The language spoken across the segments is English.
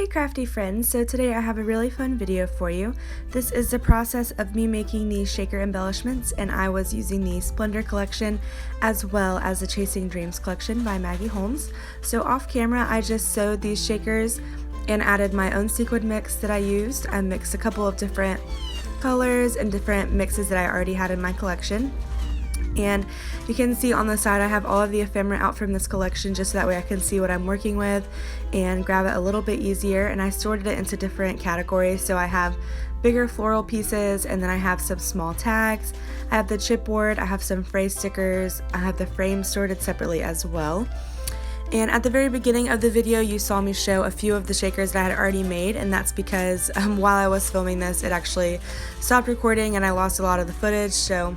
Hey crafty friends, so today I have a really fun video for you. This is the process of me making these shaker embellishments, and I was using the Splendor collection as well as the Chasing Dreams collection by Maggie Holmes. So off camera I just sewed these shakers and added my own sequin mix that I used. I mixed a couple of different colors and different mixes that I already had in my collection. And you can see on the side I have all of the ephemera out from this collection just so that way I can see what I'm working with and grab it a little bit easier. And I sorted it into different categories, so I have bigger floral pieces, and then I have some small tags, I have the chipboard, I have some phrase stickers, I have the frames sorted separately as well. And at the very beginning of the video you saw me show a few of the shakers that I had already made, and that's because while I was filming this it actually stopped recording and I lost a lot of the footage, so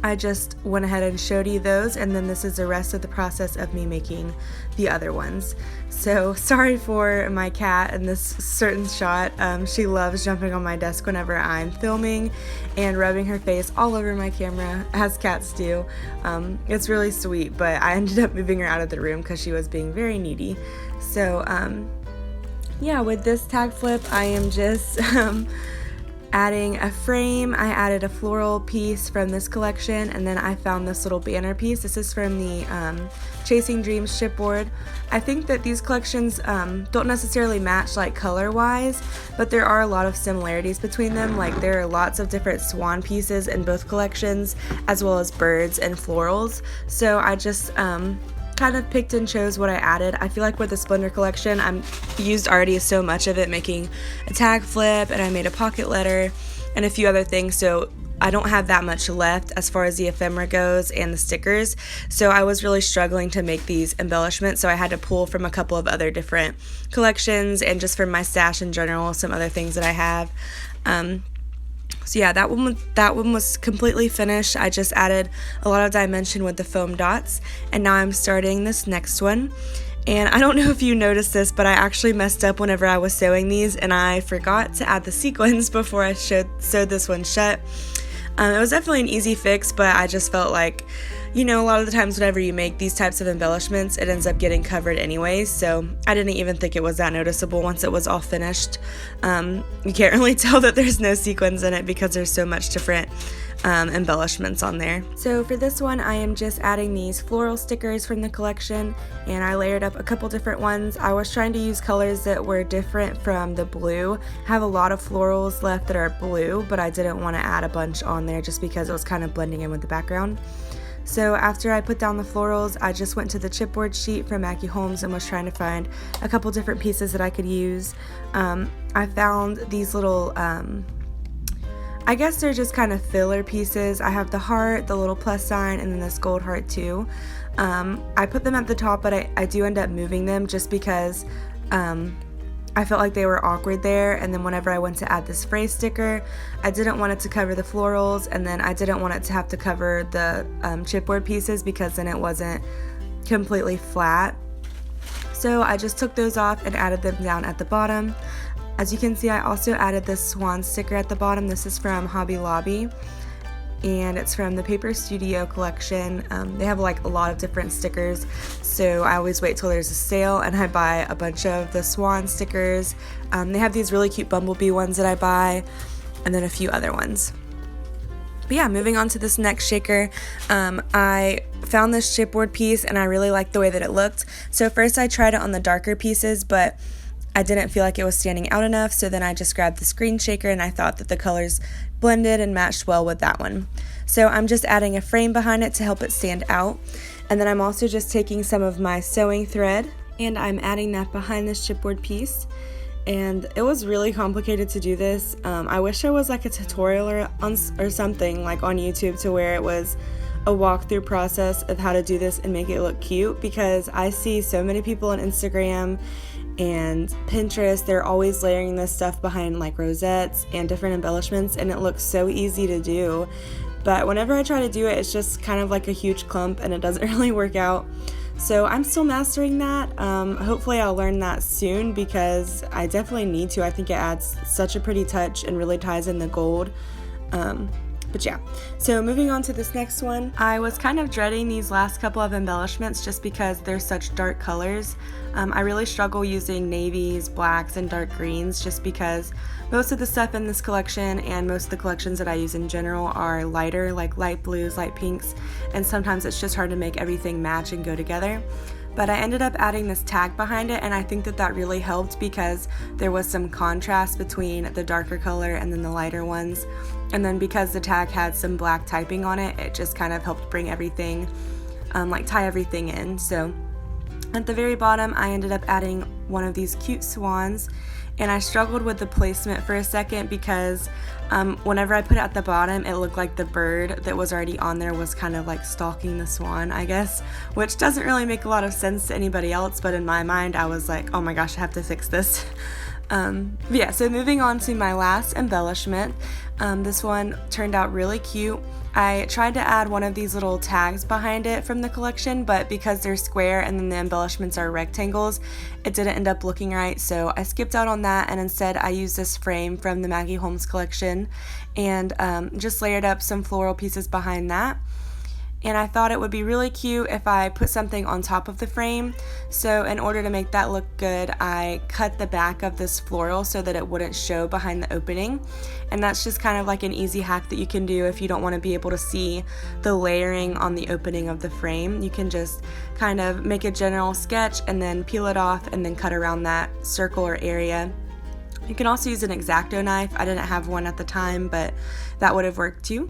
I just went ahead and showed you those, and then this is the rest of the process of me making the other ones. So sorry for my cat in this certain shot. She loves jumping on my desk whenever I'm filming and rubbing her face all over my camera, as cats do. It's really sweet, but I ended up moving her out of the room because she was being very needy. So yeah, with this tag flip I am just adding a frame. I added a floral piece from this collection, and then I found this little banner piece. This is from the Chasing Dreams chipboard. I think that these collections don't necessarily match like color wise, but there are a lot of similarities between them. Like there are lots of different swan pieces in both collections, as well as birds and florals. So I just kind of picked and chose what I added. I feel like with the Splendor collection I used already so much of it, making a tag flip, and I made a pocket letter and a few other things, so I don't have that much left as far as the ephemera goes and the stickers. So I was really struggling to make these embellishments, so I had to pull from a couple of other different collections and just from my stash in general, some other things that I have. So yeah, that one was completely finished. I just added a lot of dimension with the foam dots, and now I'm starting this next one. And I don't know if you noticed this, but I actually messed up whenever I was sewing these, and I forgot to add the sequins before I sewed this one shut. It was definitely an easy fix, but I just felt like, you know, a lot of the times whenever you make these types of embellishments, it ends up getting covered anyways, so I didn't even think it was that noticeable once it was all finished. You can't really tell that there's no sequins in it because there's so much different embellishments on there. So for this one I am just adding these floral stickers from the collection, and I layered up a couple different ones. I was trying to use colors that were different from the blue. I have a lot of florals left that are blue, but I didn't want to add a bunch on there just because it was kind of blending in with the background. So after I put down the florals, I just went to the chipboard sheet from Maggie Holmes and was trying to find a couple different pieces that I could use. I found these little, I guess they're just kind of filler pieces. I have the heart, the little plus sign, and then this gold heart too. I put them at the top, but I do end up moving them just because I felt like they were awkward there, and then whenever I went to add this phrase sticker, I didn't want it to cover the florals, and then I didn't want it to have to cover the chipboard pieces because then it wasn't completely flat. So I just took those off and added them down at the bottom. As you can see, I also added this swan sticker at the bottom. This is from Hobby Lobby, and it's from the Paper Studio collection. They have like a lot of different stickers, so I always wait till there's a sale and I buy a bunch of the swan stickers. They have these really cute bumblebee ones that I buy, and then a few other ones. But yeah, moving on to this next shaker, I found this chipboard piece and I really liked the way that it looked. So first I tried it on the darker pieces, but I didn't feel like it was standing out enough, so then I just grabbed the screen shaker and I thought that the colors blended and matched well with that one. So I'm just adding a frame behind it to help it stand out, and then I'm also just taking some of my sewing thread and I'm adding that behind this chipboard piece. And it was really complicated to do this. I wish there was like a tutorial or something like on YouTube to where it was a walkthrough process of how to do this and make it look cute, because I see so many people on Instagram and Pinterest, they're always layering this stuff behind like rosettes and different embellishments, and it looks so easy to do, but whenever I try to do it, it's just kind of like a huge clump and it doesn't really work out. So I'm still mastering that. Hopefully I'll learn that soon because I definitely need to. I think it adds such a pretty touch and really ties in the gold. But yeah, so moving on to this next one, I was kind of dreading these last couple of embellishments just because they're such dark colors. I really struggle using navies, blacks, and dark greens just because most of the stuff in this collection and most of the collections that I use in general are lighter, like light blues, light pinks, and sometimes it's just hard to make everything match and go together. But I ended up adding this tag behind it, and I think that that really helped because there was some contrast between the darker color and then the lighter ones. And then because the tag had some black typing on it, it just kind of helped bring everything, like tie everything in. So at the very bottom, I ended up adding one of these cute swans, and I struggled with the placement for a second because whenever I put it at the bottom, it looked like the bird that was already on there was kind of like stalking the swan, I guess, which doesn't really make a lot of sense to anybody else, but in my mind, I was like, oh my gosh, I have to fix this. But yeah, so moving on to my last embellishment. This one turned out really cute. I tried to add one of these little tags behind it from the collection, but because they're square and then the embellishments are rectangles, it didn't end up looking right, so I skipped out on that, and instead I used this frame from the Maggie Holmes collection and just layered up some floral pieces behind that. And I thought it would be really cute if I put something on top of the frame. So in order to make that look good, I cut the back of this floral so that it wouldn't show behind the opening. And that's just kind of like an easy hack that you can do if you don't want to be able to see the layering on the opening of the frame. You can just kind of make a general sketch and then peel it off and then cut around that circle or area. You can also use an X-Acto knife. I didn't have one at the time, but that would have worked too.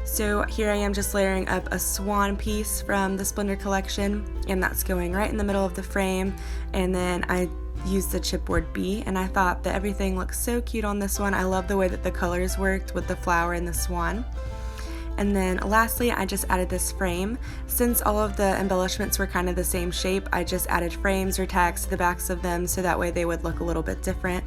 So here I am just layering up a swan piece from the Splendor collection, and that's going right in the middle of the frame, and then I used the chipboard B, and I thought that everything looks so cute on this one. I love the way that the colors worked with the flower and the swan. And then lastly, I just added this frame. Since all of the embellishments were kind of the same shape, I just added frames or tags to the backs of them so that way they would look a little bit different.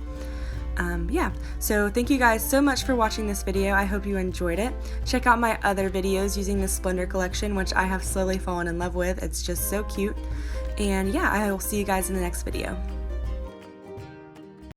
Yeah, so thank you guys so much for watching this video. I hope you enjoyed it. Check out my other videos using the Splendor collection, which I have slowly fallen in love with. It's just so cute. And yeah, I will see you guys in the next video.